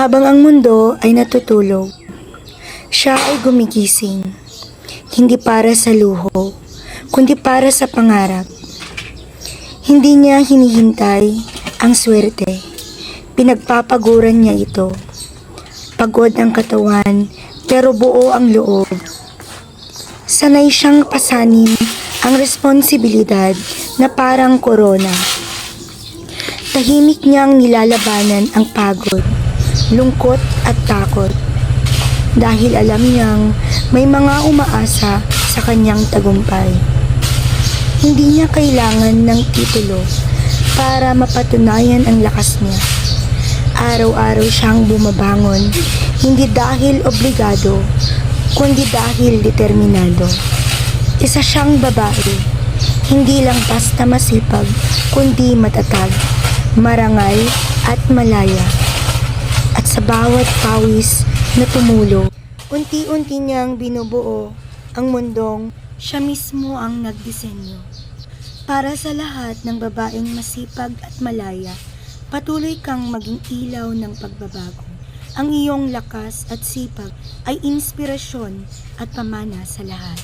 Habang ang mundo ay natutulog, siya ay gumigising, hindi para sa luho, kundi para sa pangarap. Hindi niya hinihintay ang swerte, pinagpapaguran niya ito. Pagod ang katawan, pero buo ang loob. Sanay siyang pasanin ang responsibilidad na parang korona. Tahimik niyang nilalabanan ang pagod, lungkot at takot. Dahil alam niyang may mga umaasa sa kanyang tagumpay. Hindi niya kailangan ng titulo para mapatunayan ang lakas niya. Araw-araw siyang bumabangon, hindi dahil obligado, kundi dahil determinado. Isa siyang babae, hindi lang basta masipag, kundi matatag, marangal at malaya. At sa bawat pawis na tumulo, unti-unti niyang binubuo ang mundong siya mismo ang nagdisenyo. Para sa lahat ng babaeng masipag at malaya, patuloy kang maging ilaw ng pagbabago. Ang iyong lakas at sipag ay inspirasyon at pamana sa lahat.